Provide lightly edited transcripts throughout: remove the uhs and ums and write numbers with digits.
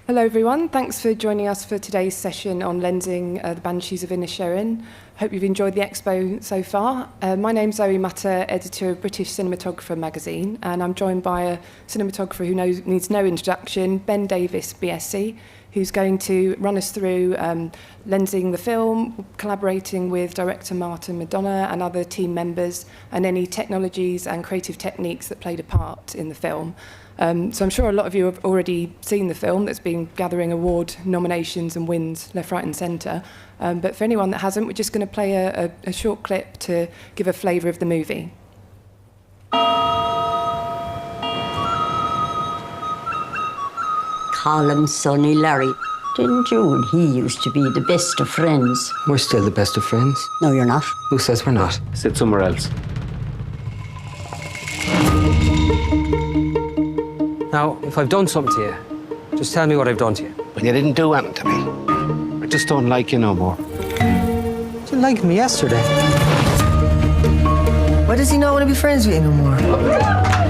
Hello everyone, thanks for joining us for today's session on lensing the Banshees of Inisherin. Hope you've enjoyed the expo so far. My name's Zoe Mutter, editor of British Cinematographer magazine, and I'm joined by a cinematographer who needs no introduction, Ben Davis BSC, who's going to run us through lensing the film, collaborating with director Martin Madonna and other team members, and any technologies and creative techniques that played a part in the film. So I'm sure a lot of you have already seen the film that's been gathering award nominations and wins left, right and centre. But for anyone that hasn't, we're just going to play a short clip to give a flavour of the movie. Call him Sonny Larry. Didn't you and he used to be the best of friends? We're still the best of friends. No, you're not. Who says we're not? Sit somewhere else. Now, if I've done something to you, just tell me what I've done to you. But you didn't do anything to me. I just don't like you no more. You liked me yesterday. Why does he not want to be friends with you no more?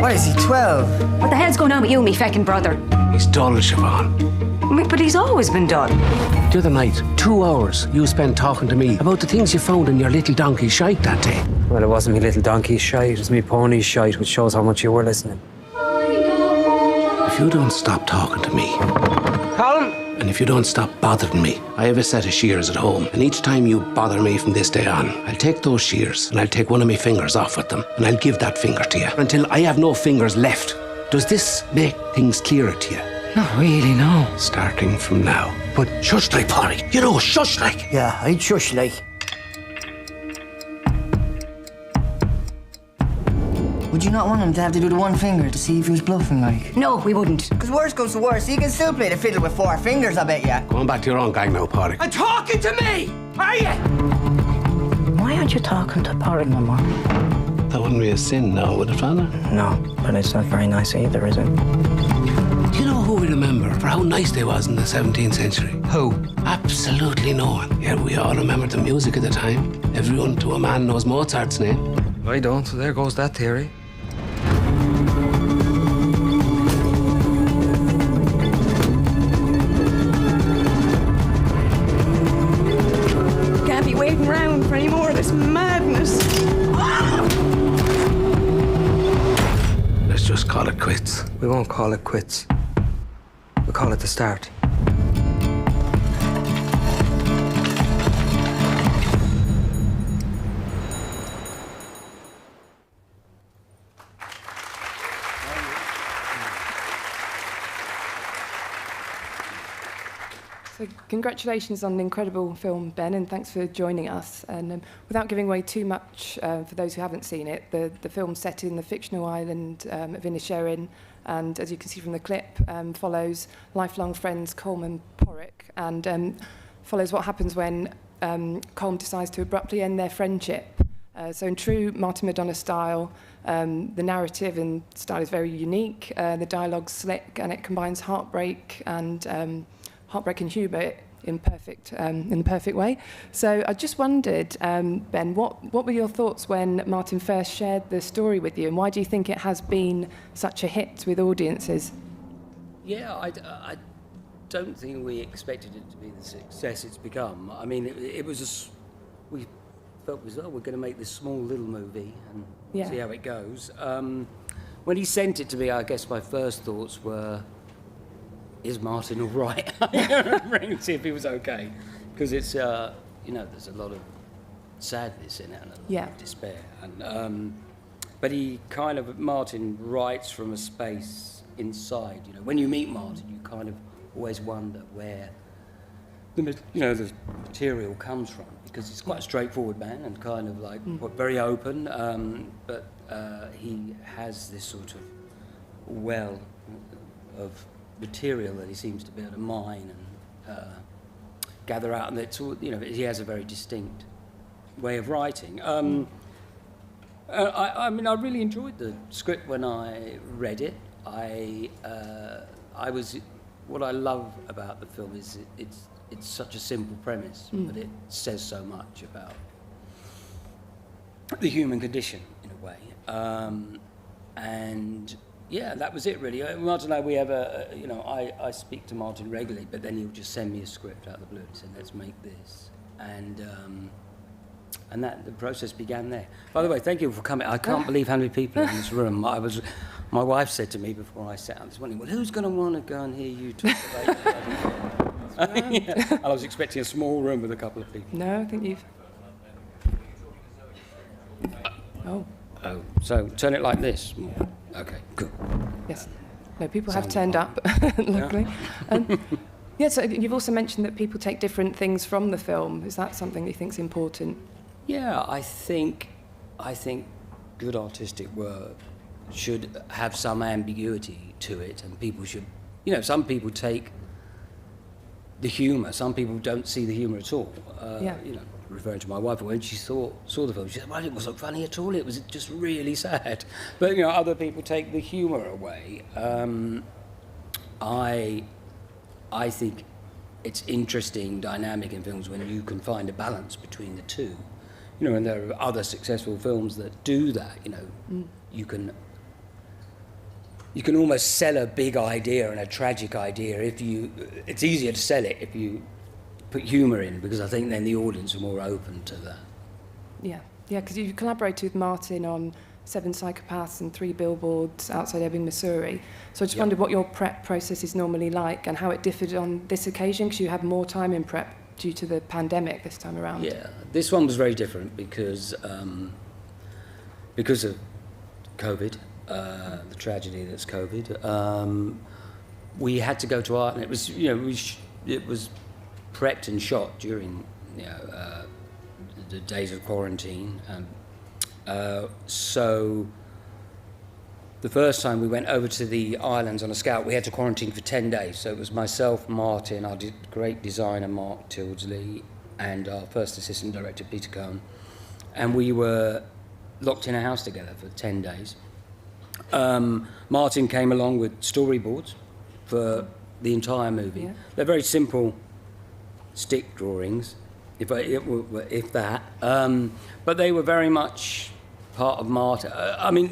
What is he, 12? What the hell's going on with you, me feckin' brother? He's dull, Siobhan. But he's always been done. The other night, 2 hours you spent talking to me about the things you found in your little donkey shite that day. Well, it wasn't me little donkey's shite, it was me pony's shite, which shows how much you were listening. If you don't stop talking to me, Colin! and if you don't stop bothering me, I have a set of shears at home, and each time you bother me from this day on, I'll take those shears and I'll take one of my fingers off with them, and I'll give that finger to you until I have no fingers left. Does this make things clearer to you? Not really, no. Starting from now. But shush like, Polly. You know, shush like. Yeah, I'd shush like. Would you not want him to have to do the one finger to see if he was bluffing, like? No, we wouldn't. Because worst comes to worst, he can still play the fiddle with 4 fingers, I bet ya. Go on back to your own gang now, Polly. And talking to me, are you? Why aren't you talking to Porrick no more? That wouldn't be a sin now, would it, Father? No, but it's not very nice either, is it? Do you know who we remember for how nice they was in the 17th century? Who? Absolutely no one. Yet we all remember the music at the time. Everyone to a man knows Mozart's name. I don't, so there goes that theory. Can't be waiting around for any more of this madness. Let's just call it quits. We won't call it quits. We'll call it the start. So congratulations on an incredible film, Ben, and thanks for joining us. And without giving away too much for those who haven't seen it, the film's set in the fictional island of Inisherin, and as you can see from the clip, follows lifelong friends Colm and Porrick, and follows what happens when Colm decides to abruptly end their friendship. So in true Martin Madonna style, the narrative and style is very unique, the dialogue's slick, and it combines heartbreak and humour in the perfect way. So I just wondered, Ben, what were your thoughts when Martin first shared the story with you, and why do you think it has been such a hit with audiences? Yeah, I don't think we expected it to be the success it's become. I mean, it was we felt as though we're going to make this small little movie and see how it goes. When he sent it to me, I guess my first thoughts were, is Martin all right? Ring and see if he was okay. Because it's, there's a lot of sadness in it and a lot of despair. And, but Martin writes from a space inside. You know, when you meet Martin, you kind of always wonder where the material comes from, because he's quite a straightforward man and kind of like very open. But he has this sort of well of material that he seems to be able to mine and gather out, and it's all, he has a very distinct way of writing. I mean, I really enjoyed the script when I read it. What I love about the film is it's such a simple premise, but it says so much about the human condition in a way, and yeah, that was it really. Martin and I, we have I speak to Martin regularly, but then he'll just send me a script out of the blue and say, let's make this. And that the process began there. By the way, thank you for coming. I can't believe how many people are in this room. My wife said to me before I sat down this morning, well, who's going to want to go and hear you talk about your yeah. I was expecting a small room with a couple of people. No, I think you've... Oh, so turn it like this. Okay, good. yes. No, people have turned up, luckily. Yeah, so you've also mentioned that people take different things from the film. Is that something you think is important? Yeah, I think good artistic work should have some ambiguity to it, and people should, some people take the humour, some people don't see the humour at all. Referring to my wife, when she saw the film, she said, well, it wasn't funny at all, it was just really sad. But, other people take the humour away. I think it's interesting, dynamic in films when you can find a balance between the two. And there are other successful films that do that, You can almost sell a big idea and a tragic idea it's easier to sell it if you put humour in, because I think then the audience are more open to that. Yeah, because you collaborated with Martin on 7 Psychopaths and 3 Billboards Outside Ebbing, Missouri. So I just wondered what your prep process is normally like and how it differed on this occasion, because you had more time in prep due to the pandemic this time around. Yeah, this one was very different because of COVID, the tragedy that's COVID. We had to go to art, and it was, it was prepped and shot during, the days of quarantine. So the first time we went over to the islands on a scout, we had to quarantine for 10 days. So it was myself, Martin, our great designer, Mark Tildesley, and our first assistant director, Peter Cohn. And we were locked in a house together for 10 days. Martin came along with storyboards for the entire movie. Yeah. They're very simple stick drawings, if that. But they were very much part of Martin.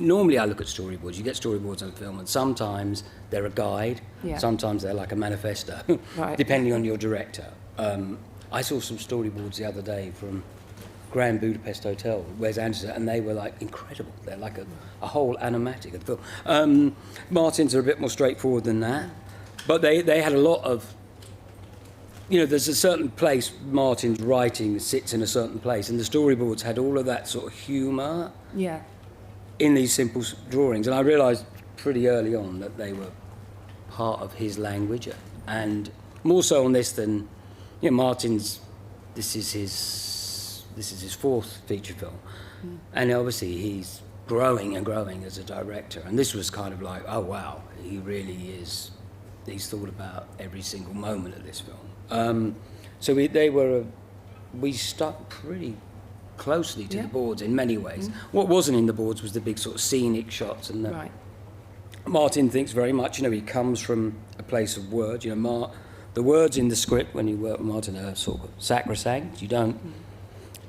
Normally I look at storyboards. You get storyboards on film, and sometimes they're a guide, sometimes they're like a manifesto, right. Depending on your director. I saw some storyboards the other day from Grand Budapest Hotel, Wes Anderson, and they were like incredible. They're like a whole animatic of the film. Martin's are a bit more straightforward than that, but they had a lot of, there's a certain place Martin's writing sits in a certain place, and the storyboards had all of that sort of humour in these simple drawings. And I realised pretty early on that they were part of his language, and more so on this than, Martin's, this is his 4th feature film, and obviously he's growing and growing as a director, and this was kind of like, oh wow, he really is, he's thought about every single moment of this film. So we stuck pretty closely to the boards in many ways. What wasn't in the boards was the big sort of scenic shots, and right. Martin thinks very much, he comes from a place of words. The words in the script when you work with Martin are sort of sacrosanct. You don't.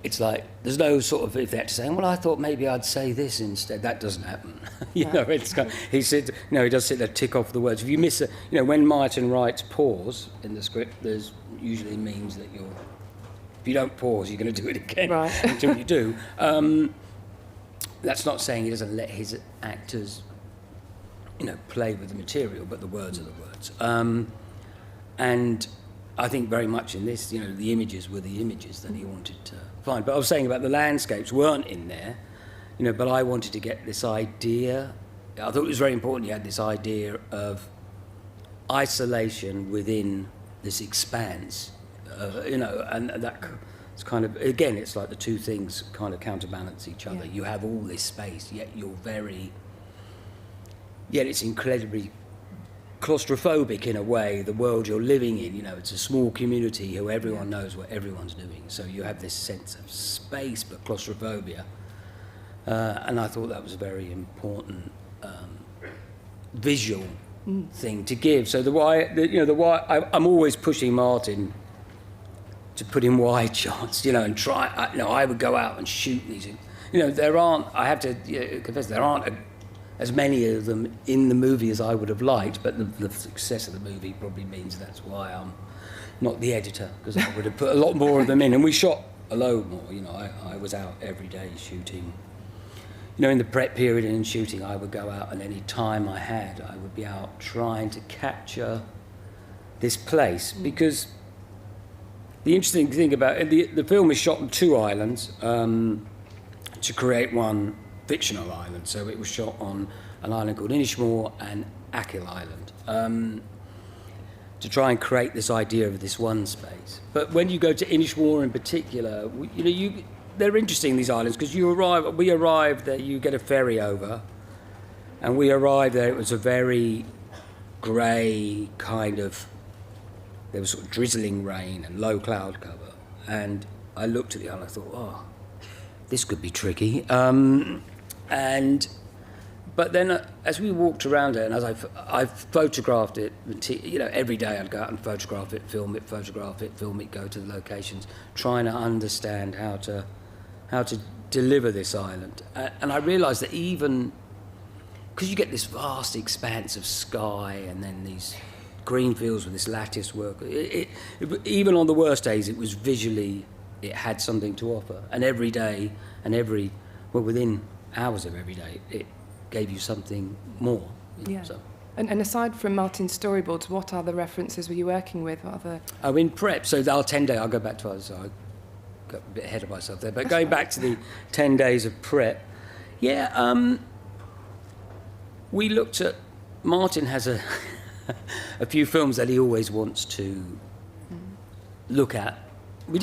It's like there's no sort of effect saying, well, I thought maybe I'd say this instead. That doesn't happen. It's kind of, he does sit there, tick off the words. If you miss when Martin writes pause in the script, there's usually means that if you don't pause, you're going to do it again until you do. That's not saying he doesn't let his actors, play with the material, but the words are the words. And I think very much in this, the images were the images that he wanted to find. But I was saying about the landscapes weren't in there, but I wanted to get this idea. I thought it was very important you had this idea of isolation within this expanse, and that's kind of, again, it's like the two things kind of counterbalance each other. You have all this space, yet it's incredibly claustrophobic in a way, the world you're living in. It's a small community who everyone knows what everyone's doing, so you have this sense of space but claustrophobia, and I thought that was a very important visual thing to give. So I'm always pushing Martin to put in wide shots, and try. I would go out and shoot these. I have to confess, there aren't as many of them in the movie as I would have liked, but the success of the movie probably means that's why I'm not the editor, because I would have put a lot more of them in. And we shot a load more, you know. I was out every day shooting. You know, in the prep period and in shooting, I would go out, and any time I had, I would be out trying to capture this place, because the interesting thing about it, the film is shot on 2 islands to create one fictional island. So it was shot on an island called Inisherin and Akil Island, to try and create this idea of this one space. But when you go to Inisherin in particular, you know, they're interesting, these islands, because we arrived there, you get a ferry over, and we arrived there, it was a very grey kind of, there was sort of drizzling rain and low cloud cover, and I looked at the island, I thought, oh, this could be tricky. But then as we walked around it, and as I photographed it, you know, every day I'd go out and photograph it, film it, go to the locations, trying to understand how to deliver this island. And I realised that even, because you get this vast expanse of sky and then these green fields with this lattice work, even on the worst days, it was visually, it had something to offer. And every day, and within hours of every day, it gave you something more. Yeah. So. And aside from Martin's storyboards, what other references were you working with? Oh, in prep, so our 10 day, I'll go back to others, so I got a bit ahead of myself there, but going back to the 10 days of prep, we looked at, Martin has a few films that he always wants to look at. We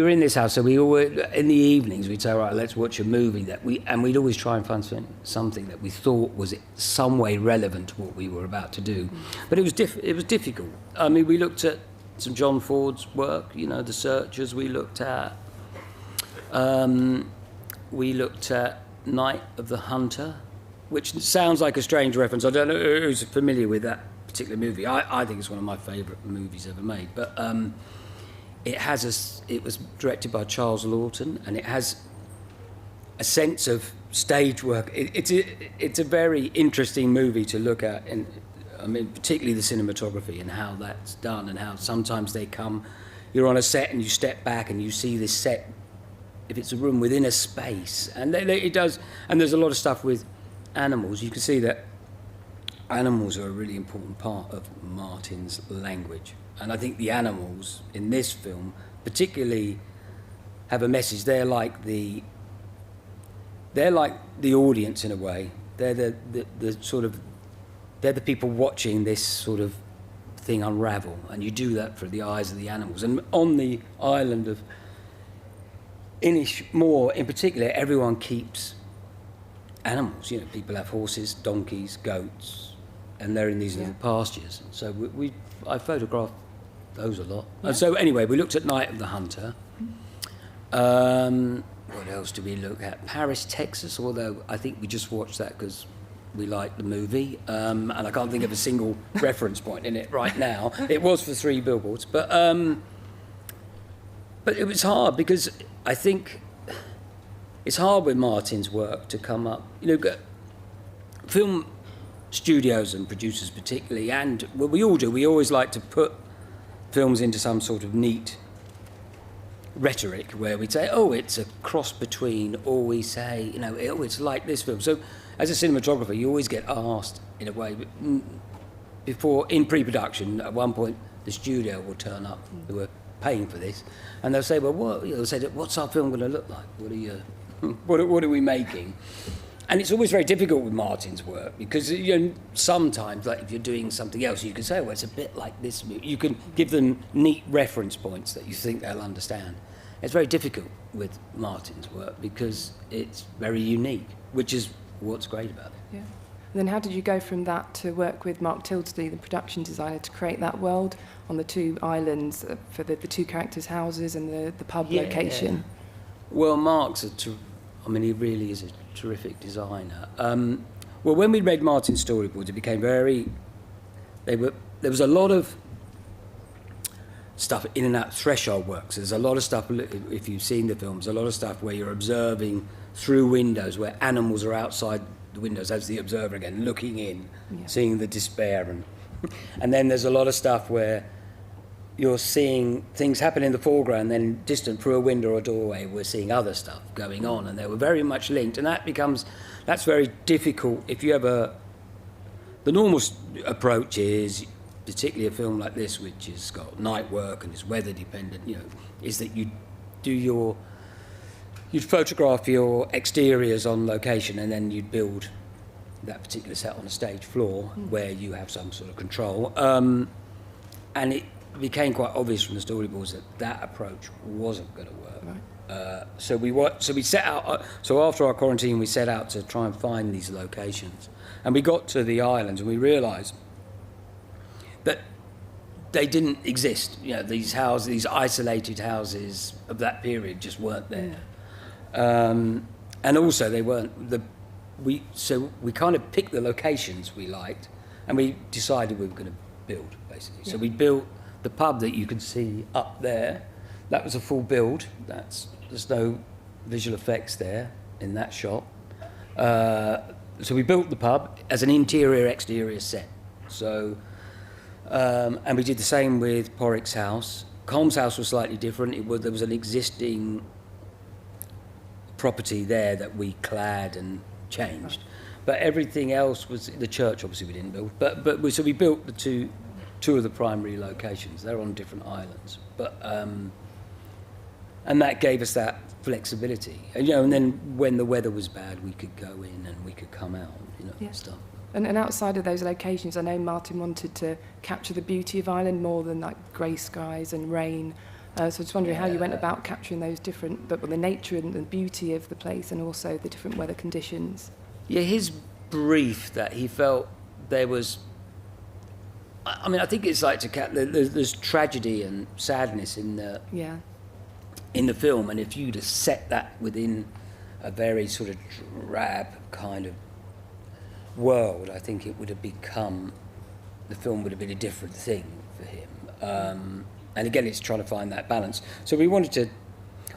were in this house, so we were, in the evenings, we'd say, all right, let's watch a movie and we'd always try and find something that we thought was some way relevant to what we were about to do. But it was difficult. I mean, we looked at some John Ford's work, you know, The Searchers. We looked at Night of the Hunter, which sounds like a strange reference. I don't know who's familiar with that particular movie. I think it's one of my favourite movies ever made. But it was directed by Charles Laughton, and it has a sense of stage work. It's a very interesting movie to look at, and I mean, particularly the cinematography and how that's done, and how sometimes you're on a set and you step back and you see this set, if it's a room within a space, and it does. And there's a lot of stuff with animals. You can see that animals are a really important part of Martin's language. And I think the animals in this film particularly have a message. They're like the audience in a way. They're they're the people watching this sort of thing unravel, and you do that through the eyes of the animals. And on the island of Inisherin in particular, everyone keeps animals. You know, people have horses, donkeys, goats, and they're in these little pastures. And so I photographed those a lot. And so anyway, we looked at Night of the Hunter. What else did we look at? Paris, Texas, although I think we just watched that because we liked the movie, and I can't think of a single reference point in it right now. It was for 3 billboards, but it was hard because I think it's hard with Martin's work to come up. You know, film studios and producers particularly, and well, we all do. We always like to put films into some sort of neat rhetoric where we say, oh, it's a cross between, or we say, you know, oh, it's like this film. So as a cinematographer, you always get asked in a way, before, in pre-production, at one point, the studio will turn up, who are paying for this, and they'll say, well, they'll say, what's our film going to look like? What are we making? And it's always very difficult with Martin's work because, you know, sometimes, like if you're doing something else, you can say, well, it's a bit like this movie. You can give them neat reference points that you think they'll understand. It's very difficult with Martin's work because it's very unique, which is what's great about it. Yeah. And then how did you go from that to work with Mark Tildesley, the production designer, to create that world on the 2 islands for the 2 characters' houses and the pub location? Well, Mark's he really is a terrific designer. Well, when we read Martin's storyboards, it became there was a lot of stuff in and out threshold works. There's a lot of stuff, if you've seen the films, a lot of stuff where you're observing through windows, where animals are outside the windows as the observer again, looking in, seeing the despair. And then there's a lot of stuff where you're seeing things happen in the foreground, then distant through a window or doorway, we're seeing other stuff going on, and they were very much linked. And that's very difficult if you ever... The normal approach is, particularly a film like this, which has got night work and is weather dependent, is that you'd photograph your exteriors on location, and then you'd build that particular set on a stage floor where you have some sort of control. And it became quite obvious from the storyboards that approach wasn't going to work. Right. So we set out. So after our quarantine, we set out to try and find these locations, and we got to the islands, and we realised that they didn't exist. These houses, these isolated houses of that period, just weren't there. And also they weren't So we kind of picked the locations we liked, and we decided we were going to build, basically. So we built the pub that you can see up there. That was a full build. There's no visual effects there in that shot. So we built the pub as an interior-exterior set. So, and we did the same with Porrick's house. Colm's house was slightly different. There was an existing property there that we clad and changed, but everything else was the church. Obviously, we didn't build, but we built the two of the primary locations. They're on different islands, but and that gave us that flexibility. And then when the weather was bad, we could go in and we could come out, stuff. And outside of those locations, I know Martin wanted to capture the beauty of Ireland more than like grey skies and rain. So I was just wondering how you went about capturing those different, but the nature and the beauty of the place, and also the different weather conditions. Yeah, his brief that he felt there was. I think it's like there's tragedy and sadness in the film, and if you'd have set that within a very sort of drab kind of world, I think it would have become. The film would have been a different thing for him. And again, it's trying to find that balance. So we wanted to.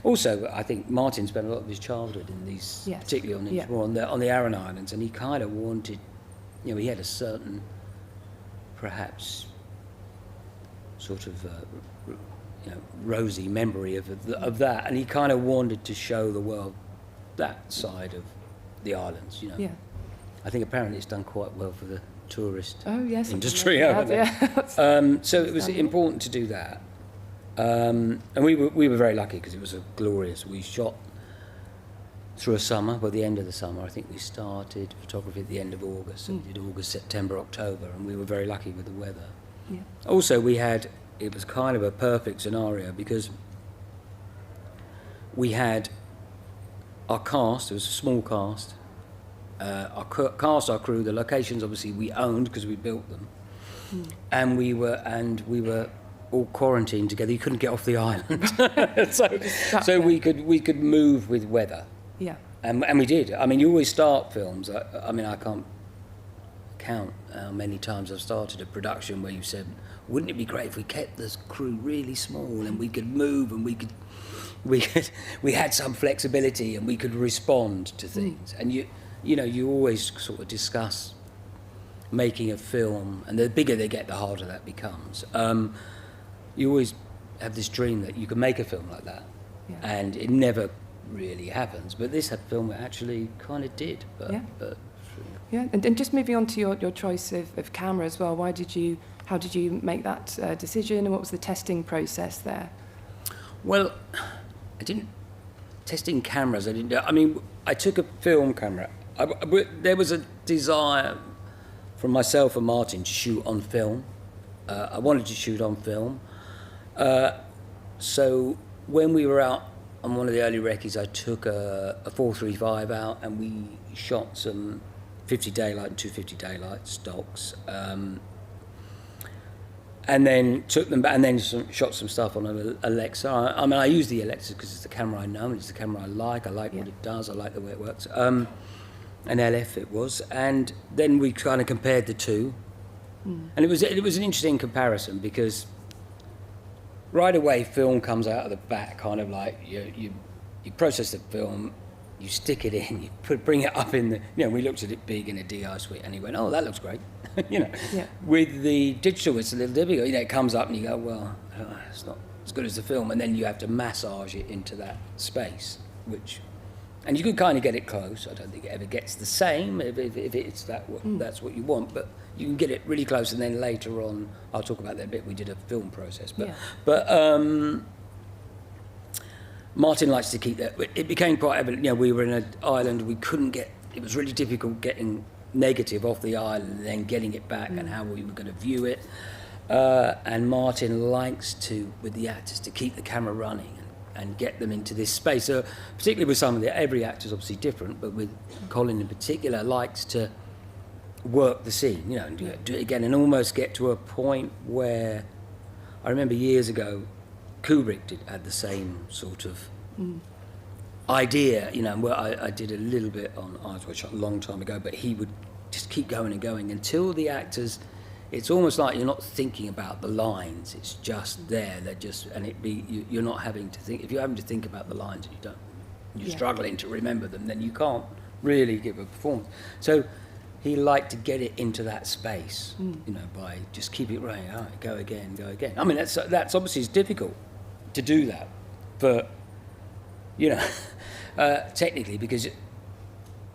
Also, I think Martin spent a lot of his childhood in these, particularly on the Aran Islands, and he kind of wanted, he had a certain, perhaps, sort of, rosy memory of that, and he kind of wanted to show the world that side of the islands. Yeah. I think apparently it's done quite well for the tourist industry over there. So it was important to do that. And we were very lucky because it was glorious. We shot through a summer, the end of the summer. I think we started photography at the end of August, and did August, September, October, and we were very lucky with the weather. Yeah. Also, it was kind of a perfect scenario because we had our cast. It was a small cast. Our crew, the locations obviously we owned because we built them, and we were all quarantined together. You couldn't get off the island, so we could move with weather. Yeah, and we did. You always start films. I can't count how many times I've started a production where you said, "Wouldn't it be great if we kept this crew really small and we could move and we had some flexibility and we could respond to things." And you always sort of discuss making a film, and the bigger they get, the harder that becomes. You always have this dream that you can make a film like that, and it never really happens. But this film actually kind of did. And just moving on to your choice of camera as well. How did you make that decision, and what was the testing process there? Well, I didn't testing cameras. I took a film camera. There was a desire from myself and Martin to shoot on film. I wanted to shoot on film. So when we were out on one of the early recce's, I took a 435 out, and we shot some 50 daylight and 250 daylight stocks. And then took them back, and then shot some stuff on an Alexa. I use the Alexa because it's the camera I know, and it's the camera I like what it does, I like the way it works. An LF it was, and then we kind of compared the two, and it was an interesting comparison because right away, film comes out of the back, kind of like you process the film, you stick it in, bring it up in the, we looked at it big in a DI suite, and he went, oh, that looks great. Yeah. With the digital, it's a little difficult. It comes up and you go, well, it's not as good as the film, and then you have to massage it into that space, and you can kind of get it close. I don't think it ever gets the same if it's that's what you want, but you can get it really close, and then later on, I'll talk about that a bit. We did a film process, but Martin likes to keep that. It became quite evident. We were in an island. We couldn't get. It was really difficult getting negative off the island and then getting it back, and how we were going to view it. And Martin likes to, with the actors, to keep the camera running and get them into this space. So particularly with some of every actor's obviously different, but with Colin in particular, likes to work the scene, and do it again, and almost get to a point where, I remember years ago, Kubrick had the same sort of idea, where I did a little bit on Eyes Wide Shut a long time ago, but he would just keep going and going until the actors, it's almost like you're not thinking about the lines, it's just there, you're not having to think. If you're having to think about the lines and you're struggling to remember them, then you can't really give a performance. So he liked to get it into that space, by just keep it running. All right, go again. I mean, that's obviously it's difficult to do that, but technically, because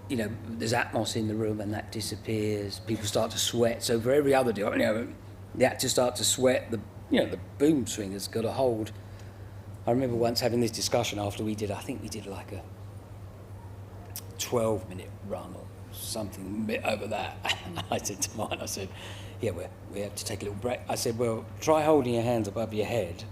there's atmos in the room and that disappears. People start to sweat. So for every other deal, the actors start to sweat. The boom swinger's got a hold. I remember once having this discussion after we did. I think we did like a 12-minute run or something, a bit over that. I said to mine, I said, we have to take a little break. I said, well, try holding your hands above your head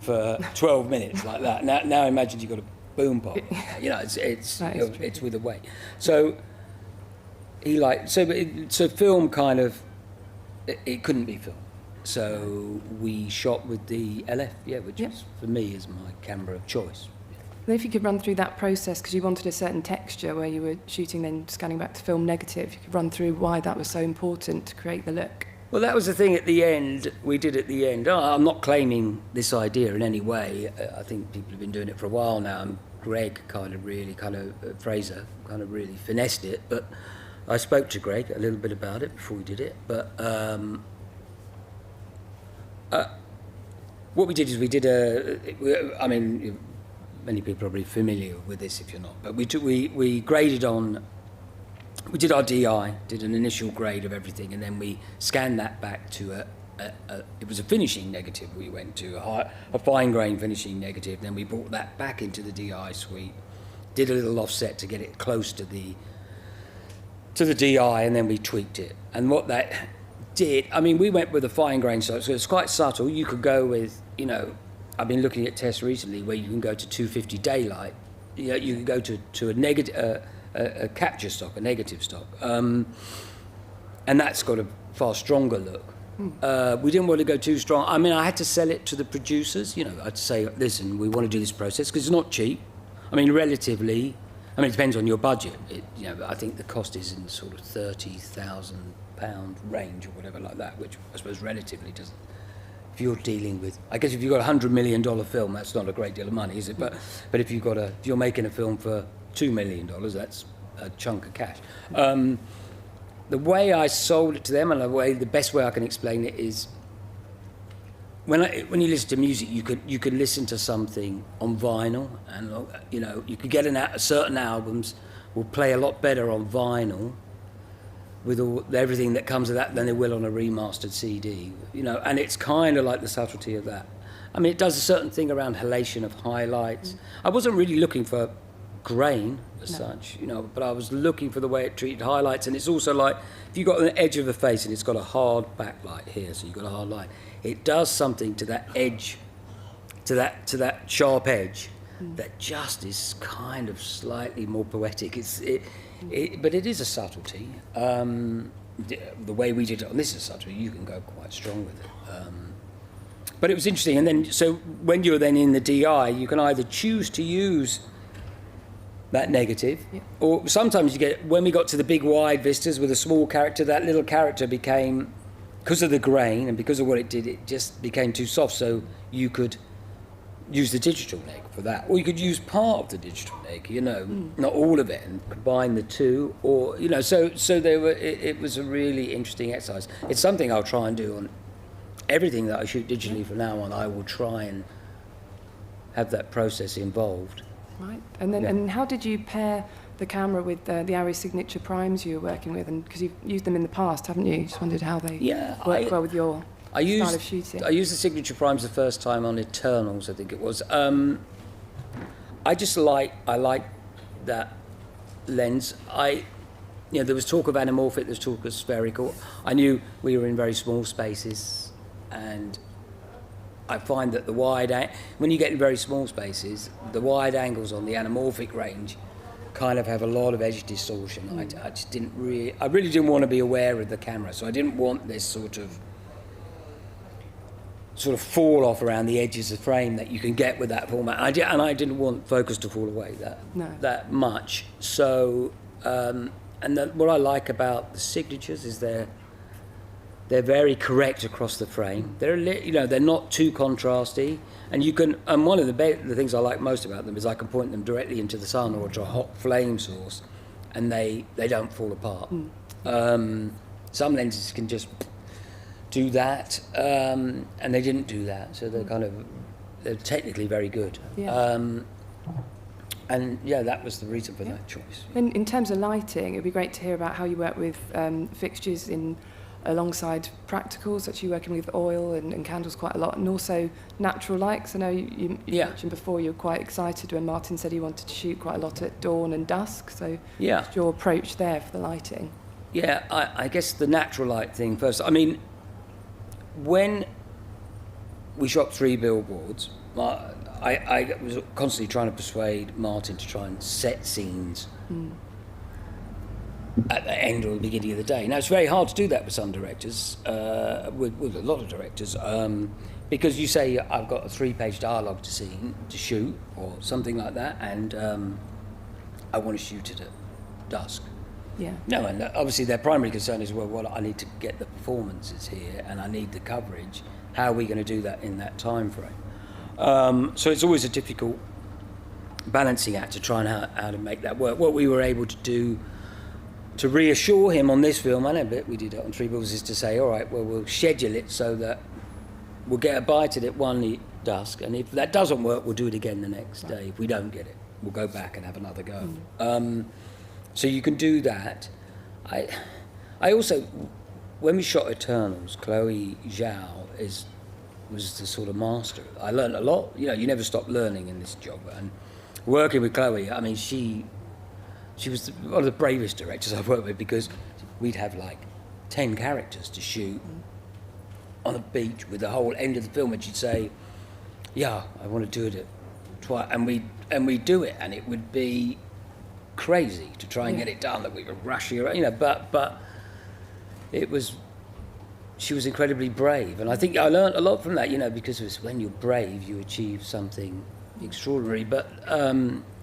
for 12 minutes like that. Now imagine you've got a boom pop. It's with a weight. So so film kind of, it couldn't be film. So we shot with the LF, which is, for me, is my camera of choice. And if you could run through that process, because you wanted a certain texture where you were shooting, then scanning back to film negative, you could run through why that was so important to create the look. Well, that was the thing at the end, we did at the end. I'm not claiming this idea in any way. I think people have been doing it for a while now, and Greg Fraser kind of really finessed it. But I spoke to Greg a little bit about it before we did it. But what we did is many people are probably familiar with this if you're not, but we graded on. We did our DI, did an initial grade of everything, and then we scanned that back to it was a finishing negative we went to, a fine grain finishing negative. Then we brought that back into the DI suite, did a little offset to get it close to the DI, and then we tweaked it. And what that did, we went with a fine grain, so it's quite subtle. You could go with, I've been looking at tests recently where you can go to 250 daylight. You can go to a negative. A capture stock, a negative stock, and that's got a far stronger look. We didn't want to go too strong. I had to sell it to the producers. I'd say, listen, we want to do this process because it's not cheap. Relatively. It depends on your budget. I think the cost is in sort of £30,000 range or whatever like that, which I suppose relatively doesn't. If you're dealing with, I guess if you've got a $100 million film, that's not a great deal of money, is it? But if you're making a film for $2 million, that's a chunk of cash. The way I sold it to them, and the best way I can explain it is, when you listen to music, you could listen to something on vinyl, and you could get certain albums will play a lot better on vinyl with everything that comes with that than they will on a remastered CD. And it's kind of like the subtlety of that. It does a certain thing around halation of highlights. I wasn't really looking for grain as such, but I was looking for the way it treated highlights. And it's also like, if you've got an edge of the face and it's got a hard backlight here, so you've got a hard line, it does something to that edge, to that sharp edge, that just is kind of slightly more poetic. But it is a subtlety. The way we did it on this is a subtlety. You can go quite strong with it. But it was interesting. And then, so when you're then in the DI, you can either choose to use that negative, or sometimes when we got to the big wide vistas with a small character, that little character became because of the grain and because of what it did, it just became too soft. So you could use the digital neg for that, or you could use part of the digital neg, you know, not all of it, and combine the two, or you know. So it was a really interesting exercise. It's something I'll try and do on everything that I shoot digitally from now on. I will try and have that process involved. Right, and then and how did you pair the camera with the Arri signature primes you were working with? And because you've used them in the past, haven't you? Just wondered how they work well with your style of shooting. I used the signature primes the first time on Eternals, I think it was. I like that lens. There was talk of anamorphic, there was talk of spherical. I knew we were in very small spaces, and I find that when you get in very small spaces, the wide angles on the anamorphic range kind of have a lot of edge distortion. I really didn't want to be aware of the camera, so I didn't want this sort of fall off around the edges of the frame that you can get with that format. I didn't want focus to fall away that much. So, what I like about the signatures is they're very correct across the frame. They're not too contrasty, and you can. And one of the things I like most about them is I can point them directly into the sun or to a hot flame source, and they don't fall apart. Some lenses can just do that, and they didn't do that, so they're technically very good. Yeah. That was the reason for that choice. In terms of lighting, it'd be great to hear about how you work with fixtures alongside practicals, actually working with oil and candles quite a lot, and also natural lights. I know you mentioned before you were quite excited when Martin said he wanted to shoot quite a lot at dawn and dusk, so what's your approach there for the lighting? Yeah, I guess the natural light thing first. I mean, when we shot 3 billboards, I was constantly trying to persuade Martin to try and set scenes at the end or the beginning of the day. Now, it's very hard to do that with some directors, with a lot of directors, because you say, I've got a 3-page dialogue to shoot, or something like that, and I want to shoot it at dusk. Yeah. No, and obviously their primary concern is, well, I need to get the performances here, and I need the coverage. How are we going to do that in that time frame? So it's always a difficult balancing act to try and how to make that work. What we were able to do to reassure him on this film, I know that we did it on 3 Bills, is to say, all right, well, we'll schedule it so that we'll get a bite at it one dusk, and if that doesn't work, we'll do it again the next day. If we don't get it, we'll go back and have another go. So you can do that. I also, when we shot Eternals, Chloe Zhao was the sort of master. I learned a lot. You know, you never stop learning in this job. And working with Chloe, I mean, she was one of the bravest directors I've worked with, because we'd have like 10 characters to shoot on a beach with the whole end of the film, and she'd say, yeah, I want to do it at twice, and we'd do it, and it would be crazy to try and get it done, that we were rushing around, you know, but she was incredibly brave, and I think I learned a lot from that, you know, because when you're brave, you achieve something extraordinary. But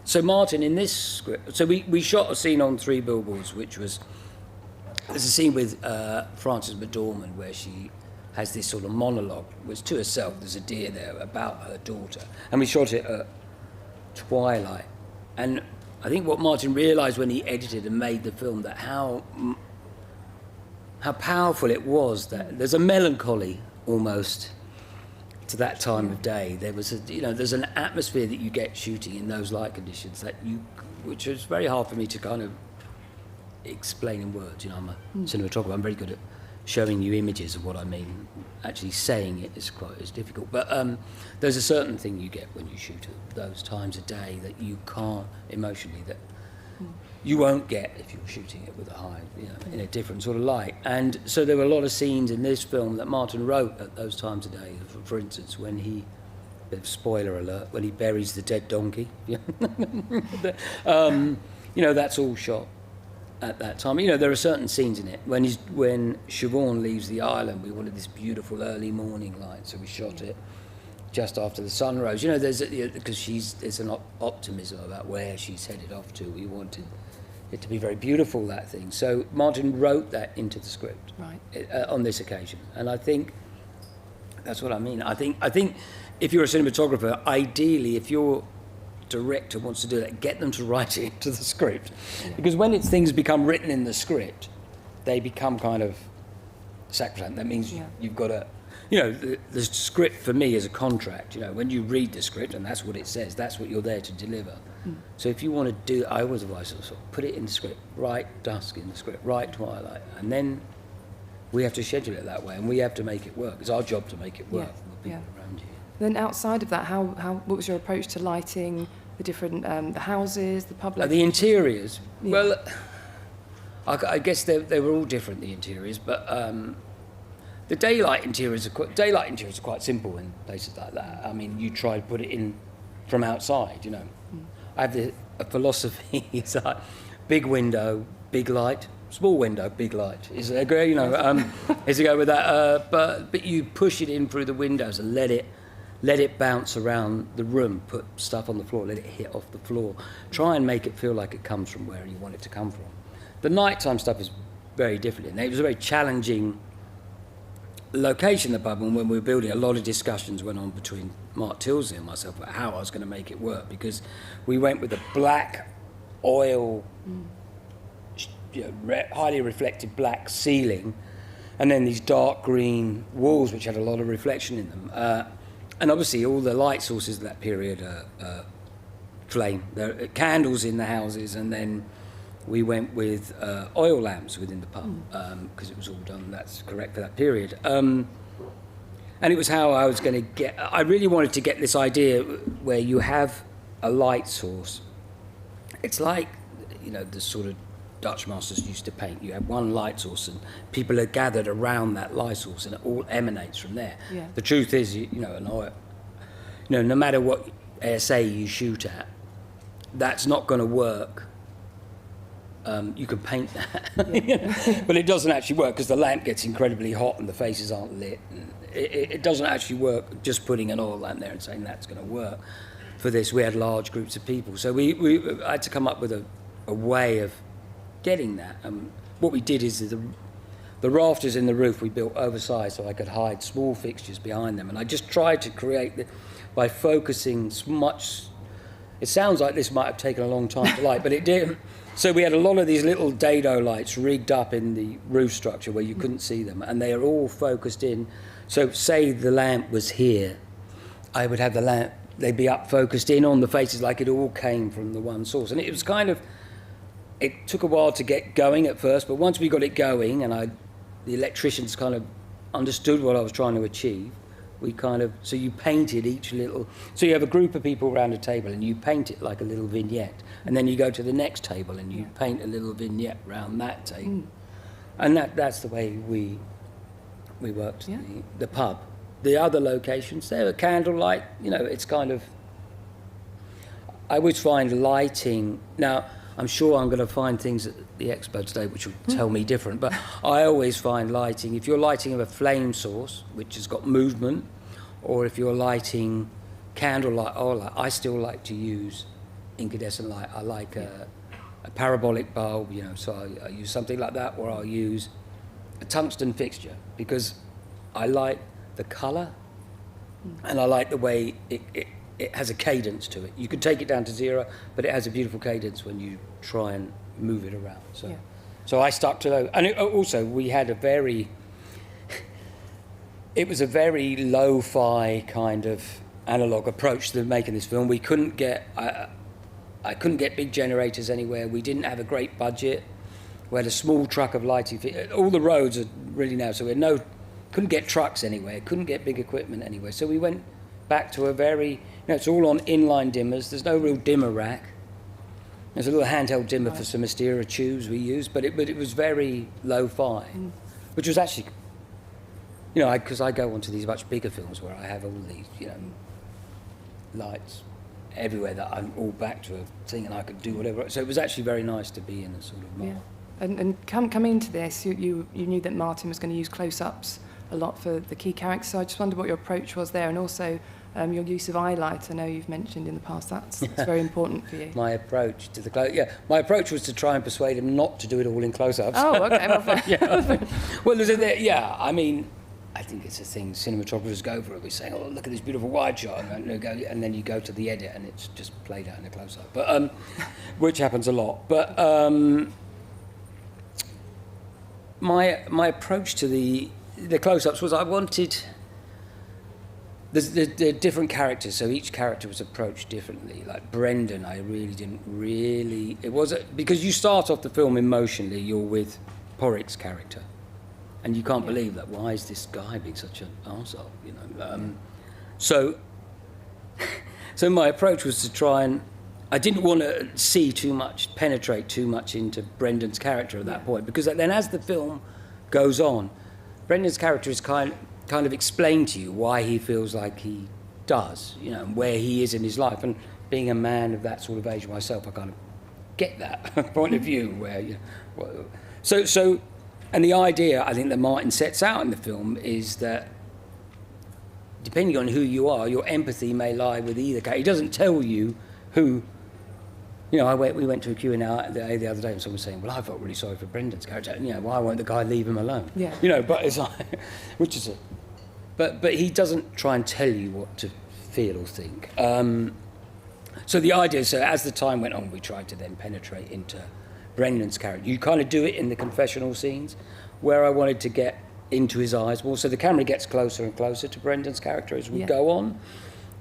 so Martin, in this script, so we shot a scene on 3 Billboards, which was, there's a scene with Frances McDormand where she has this sort of monologue, which to herself, there's a deer there, about her daughter, and we shot it at twilight. And I think what Martin realised when he edited and made the film, that how powerful it was, that there's a melancholy almost to that time of day. There's an atmosphere that you get shooting in those light conditions which is very hard for me to kind of explain in words. You know, I'm a cinematographer. I'm very good at showing you images of what I mean. Actually saying it is difficult. But there's a certain thing you get when you shoot at those times of day that you can't emotionally, that you won't get if you're shooting it with a high, you know, in a different sort of light. And so there were a lot of scenes in this film that Martin wrote at those times of day. For instance, when he, bit of spoiler alert, when he buries the dead donkey. You know, that's all shot at that time. You know, there are certain scenes in it. When Siobhan leaves the island, we wanted this beautiful early morning light, so we shot it just after the sun rose. You know, because there's an optimism about where she's headed off to. We wanted it to be very beautiful, that thing. So Martin wrote that into the script on this occasion, and I think that's what I mean. I think if you're a cinematographer, ideally, if your director wants to do that, get them to write it into the script, because when things become written in the script, they become kind of sacrosanct. That means you've got to, the script for me is a contract. When you read the script and that's what it says, that's what you're there to deliver. So if you want to do, I always advise sort of put it in the script, write dusk in the script, write twilight, and then we have to schedule it that way, and we have to make it work. It's our job to make it work for the people around you. Then outside of that, what was your approach to lighting the different the houses, the public? The interiors. Well, I guess they were all different, the interiors, but the daylight interiors are quite simple in places like that. I mean, you try to put it in from outside. I have a philosophy. It's like big window, big light. Small window, big light. Is it agree? Is to go with that? But you push it in through the windows and let it bounce around the room. Put stuff on the floor, let it hit off the floor. Try and make it feel like it comes from where you want it to come from. The nighttime stuff is very different. It was a very challenging location, the pub, and when we were building, a lot of discussions went on between Mark Tilsley and myself about how I was going to make it work, because we went with a black oil, highly reflective black ceiling, and then these dark green walls which had a lot of reflection in them. And obviously all the light sources of that period are flame. There are candles in the houses, and then we went with oil lamps within the pub, because it was all done, that's correct for that period. And it was how I was going to get, I really wanted to get this idea where you have a light source. It's like, the sort of Dutch masters used to paint. You have one light source and people are gathered around that light source and it all emanates from there. Yeah. The truth is, no matter what ASA you shoot at, that's not going to work. You can paint that, but it doesn't actually work because the lamp gets incredibly hot and the faces aren't lit. And it doesn't actually work just putting an oil lamp there and saying that's going to work. For this, we had large groups of people, so I had to come up with a way of getting that. What we did is the rafters in the roof we built oversized so I could hide small fixtures behind them, and I just tried to create by focusing much. It sounds like this might have taken a long time to light, but it didn't. So we had a lot of these little dado lights rigged up in the roof structure where you couldn't see them, and they are all focused in. So say the lamp was here, I would have the lamp, they'd be up focused in on the faces like it all came from the one source. And it was kind of, it took a while to get going at first, but once we got it going and the electricians kind of understood what I was trying to achieve, so you painted each little, so you have a group of people around a table and you paint it like a little vignette, and then you go to the next table and you paint a little vignette around that table. And that's the way we worked the pub. The other locations, they were candlelight, it's kind of, I always find lighting, now I'm sure I'm going to find things at the expo today which will tell me different, but I always find lighting, if you're lighting of a flame source, which has got movement, or if you're lighting candlelight, I still like to use incandescent light. I like a parabolic bulb, so I use something like that, or I'll use a tungsten fixture, because I like the colour, and I like the way it has a cadence to it. You can take it down to zero, but it has a beautiful cadence when you try and move it around. So I stuck to those. And also, we had it was a very lo-fi kind of analog approach to making this film. We couldn't get, I couldn't get big generators anywhere. We didn't have a great budget. We had a small truck of lighting. All the roads are really narrow, so we couldn't get trucks anywhere, couldn't get big equipment anywhere. So we went back to a very, it's all on inline dimmers. There's no real dimmer rack. There's a little handheld dimmer for some Astera tubes we used, but it was very lo-fi, which was actually, because I go on to these much bigger films where I have all these, lights everywhere that I'm all back to a thing and I could do whatever. So it was actually very nice to be in a sort of mark. And coming into this, you knew that Martin was going to use close-ups a lot for the key characters, so I just wondered what your approach was there, and also your use of highlight. I know you've mentioned in the past that's very important for you. My approach to the my approach was to try and persuade him not to do it all in close-ups. Oh, okay. Well, fair. Well, I mean, I think it's a thing cinematographers go for it. We say, oh, look at this beautiful wide shot, and then you go to the edit and it's just played out in a close-up, but which happens a lot. But my approach to the close-ups was I wanted the different characters, so each character was approached differently. Like Brendan, I really didn't it wasn't, because you start off the film emotionally, you're with Porrick's character, and you can't believe that. Why is this guy being such an arsehole, you know? So my approach was to try and, I didn't want to penetrate too much into Brendan's character at that point, because then as the film goes on, Brendan's character is kind of explained to you why he feels like he does, you know, and where he is in his life. And being a man of that sort of age myself, I kind of get that point of view where, you know, so, and the idea I think that Martin sets out in the film is that depending on who you are, your empathy may lie with either character. He doesn't tell you who. You know, we went to a Q&A the other day and someone was saying, well, I felt really sorry for Brendan's character. And, you know, why won't the guy leave him alone? Yeah. You know, but it's like, which is but he doesn't try and tell you what to feel or think. So the idea is, so as the time went on, we tried to then penetrate into Brendan's character. You kind of do it in the confessional scenes where I wanted to get into his eyes more. So the camera gets closer and closer to Brendan's character as we go on,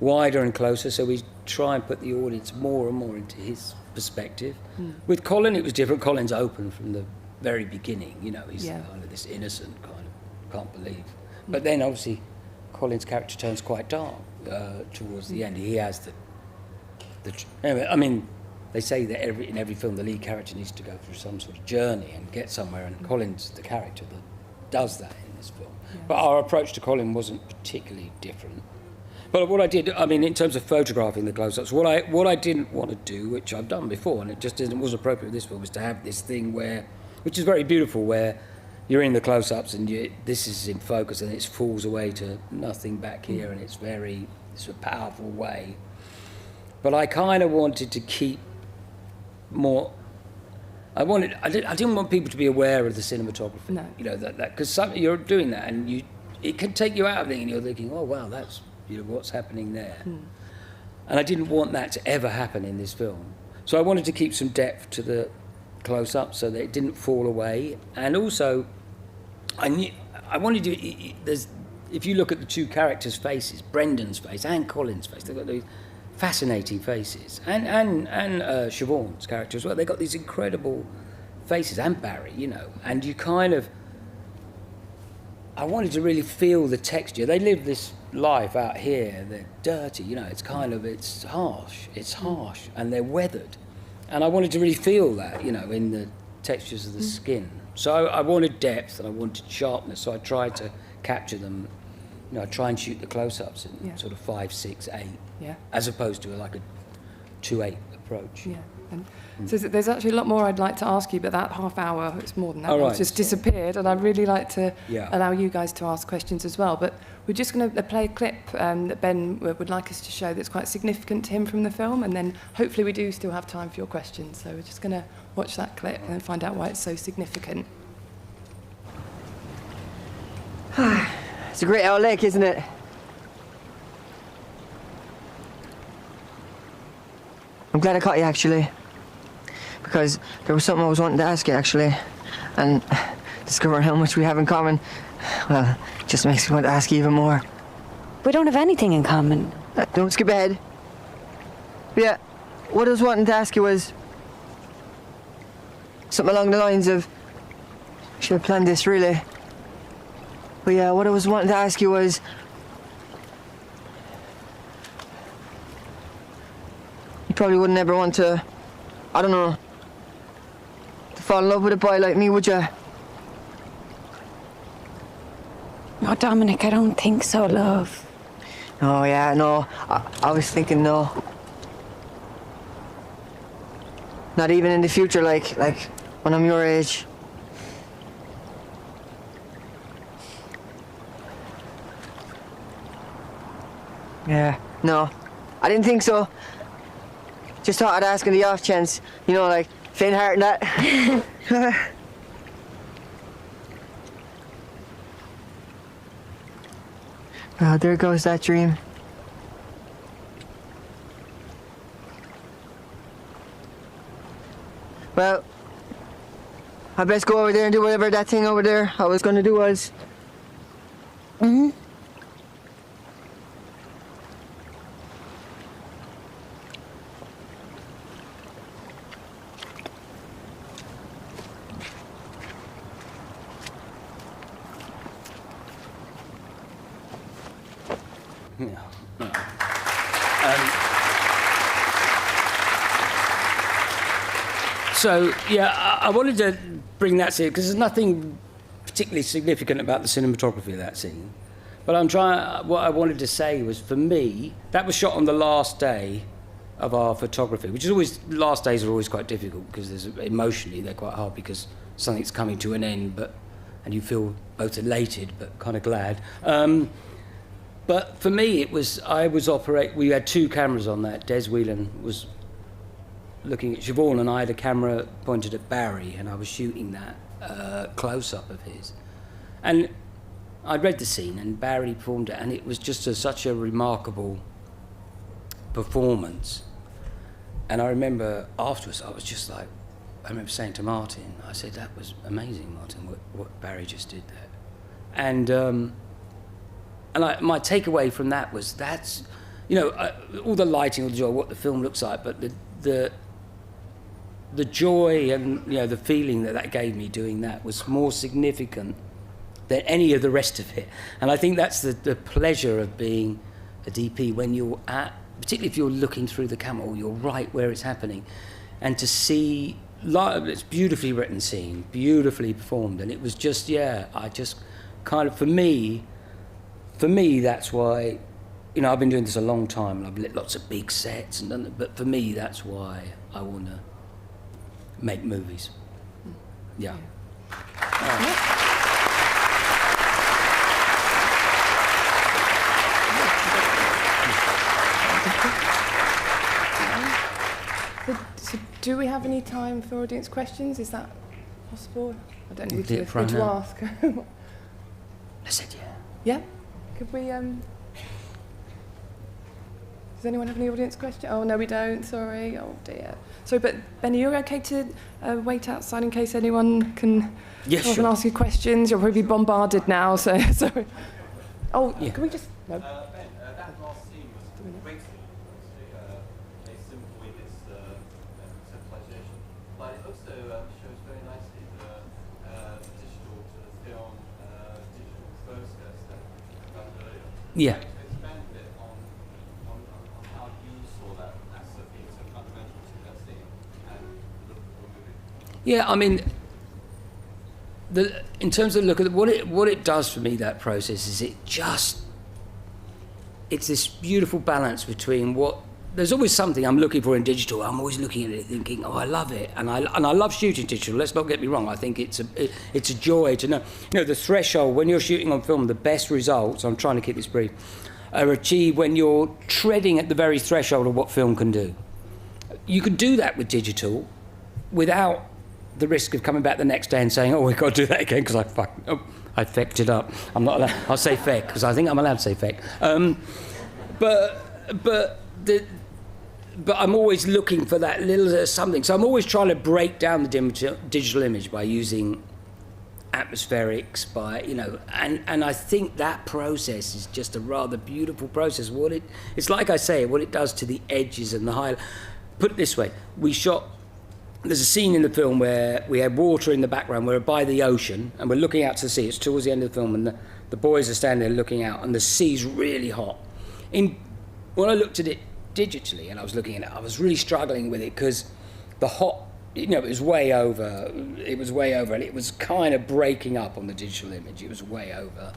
wider and closer, so we try and put the audience more and more into his perspective. With Colin, it was different. Colin's open from the very beginning, you know, he's kind of this innocent kind of, can't believe. But then obviously Colin's character turns quite dark towards the end. He has anyway, I mean, they say that in every film the lead character needs to go through some sort of journey and get somewhere, and Colin's the character that does that in this film. But our approach to Colin wasn't particularly different. But what I did, I mean, in terms of photographing the close-ups, what I didn't want to do, which I've done before, and it just wasn't appropriate with this film, was to have this thing where, which is very beautiful, where you're in the close-ups and this is in focus and it falls away to nothing back here, and it's a powerful way. But I kind of wanted to keep more. I didn't want people to be aware of the cinematography. No. You know that because you're doing that and it can take you out of it, and you're thinking, oh wow, that's, you know, what's happening there. And I didn't want that to ever happen in this film. So I wanted to keep some depth to the close-up so that it didn't fall away. And also, I wanted to, if you look at the two characters' faces, Brendan's face and Colin's face, they've got these fascinating faces. And Siobhan's character as well, they've got these incredible faces, and Barry, you know, and you kind of, I wanted to really feel the texture. They live this life out here, they're dirty, you know, it's harsh, and they're weathered. And I wanted to really feel that, you know, in the textures of the skin. So I wanted depth and I wanted sharpness, so I tried to capture them. You know, I try and shoot the close-ups in sort of 5, 6, 8, as opposed to like a 2/8 approach. Yeah. And so there's actually a lot more I'd like to ask you, but that half hour, it's more than that, right, it's just disappeared, and I'd really like to allow you guys to ask questions as well. But we're just going to play a clip that Ben would like us to show that's quite significant to him from the film, and then hopefully we do still have time for your questions. So we're just going to watch that clip and find out why it's so significant. It's a great old lake, isn't it? I'm glad I caught you, actually. Because there was something I was wanting to ask you, actually. And discovering how much we have in common, well, it just makes me want to ask you even more. We don't have anything in common. Don't skip ahead. But yeah, what I was wanting to ask you was something along the lines of, should I plan this, really? But yeah, what I was wanting to ask you was, you probably wouldn't ever want to, I don't know, to fall in love with a boy like me, would you? No, Dominic, I don't think so, love. Oh yeah, no, I was thinking no. Not even in the future, like when I'm your age. Yeah. No, I didn't think so. Just thought I'd ask on the off chance, you know, like faint heart and that. Oh, there goes that dream. Well, I best go over there and do whatever that thing over there I was gonna do was. Mm-hmm. So, yeah, I wanted to bring that scene because there's nothing particularly significant about the cinematography of that scene. But what I wanted to say was, for me, that was shot on the last day of our photography, which is always, last days are always quite difficult because emotionally they're quite hard because something's coming to an end, and you feel both elated but kind of glad. But for me, we had 2 cameras on that. Des Whelan was looking at Siobhan, and I had a camera pointed at Barry, and I was shooting that close-up of his. And I read the scene, and Barry performed it, and it was just such a remarkable performance. And I remember afterwards, I remember saying to Martin, I said, that was amazing, Martin, what Barry just did there. And my takeaway from that was that's, all the lighting, all the joy, what the film looks like, but the joy and the feeling that gave me doing that was more significant than any of the rest of it. And I think that's the pleasure of being a DP when you're particularly if you're looking through the camera or you're right where it's happening, and to see it's beautifully written scene, beautifully performed, and it was just I just kind of for me that's why I've been doing this a long time and I've lit lots of big sets and done it, but for me that's why I want to make movies. Yeah. So do we have any time for audience questions? Is that possible? I don't know who to ask. I said Yeah? Could we... Does anyone have any audience questions? Oh, no, we don't. Sorry. Oh, dear. Sorry, but Ben, are you okay to wait outside in case anyone can sure. ask you questions? You'll probably be bombarded now, so sorry. Oh, yeah. Can we just... No. Ben, that last scene was great. Very simple in its conceptualization, but it also shows very nicely the digital to the film, digital process that you found earlier. Yeah. Expand a bit on how you saw that as being so fundamental to that scene and the look of the movie. Yeah, I mean, in terms of look at what it does for me, that process is it's this beautiful balance between there's always something I'm looking for in digital. I'm always looking at it thinking, oh, I love it, and I love shooting digital. Let's not get me wrong. I think it's a joy to know. The threshold when you're shooting on film, the best results. I'm trying to keep this brief. Are achieved when you're treading at the very threshold of what film can do. You can do that with digital, without the risk of coming back the next day and saying, oh, we've got to do that again because I fecked it up. I'm not allowed. I'll say feck because I think I'm allowed to say feck. But I'm always looking for that little something. So I'm always trying to break down the digital image by using atmospherics, and I think that process is just a rather beautiful process. It's like I say, what it does to the edges and the highlight. Put it this way, there's a scene in the film where we have water in the background, we're by the ocean, and we're looking out to the sea. It's towards the end of the film, and the boys are standing there looking out, and the sea's really hot. When I looked at it digitally, and I was looking at it, I was really struggling with it, because the hot, it was way over, and it was kind of breaking up on the digital image. It was way over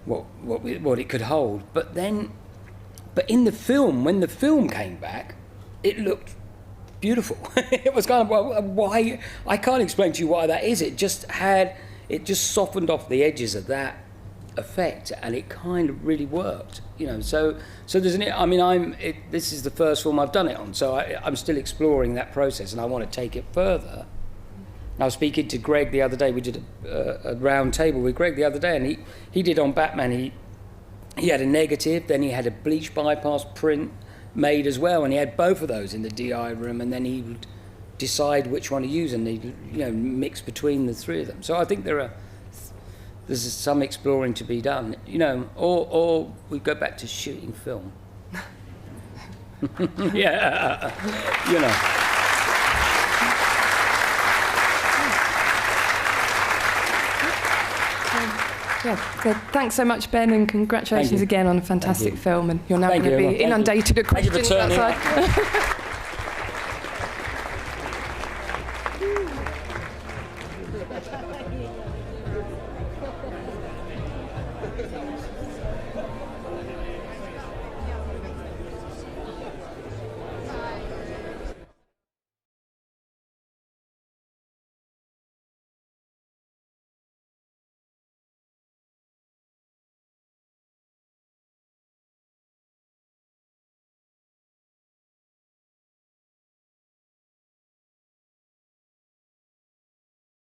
what it could hold. But in the film, when the film came back, it looked beautiful. It was kind of, why, I can't explain to you why that is. It just softened off the edges of that effect, and it kind of really worked, you know. So there's an. I mean, this is the first film I've done it on, so I'm still exploring that process, and I want to take it further. I was speaking to Greg the other day. We did a round table with Greg the other day, and he did on Batman. He had a negative, then he had a bleach bypass print made as well, and he had both of those in the DI room, and then he would decide which one to use, and they mix between the three of them. So I think there's some exploring to be done, you know, or we go back to shooting film. Yeah, you know. Yeah, so thanks so much, Ben, and congratulations again on a fantastic film. And you're now going to be inundated with questions outside.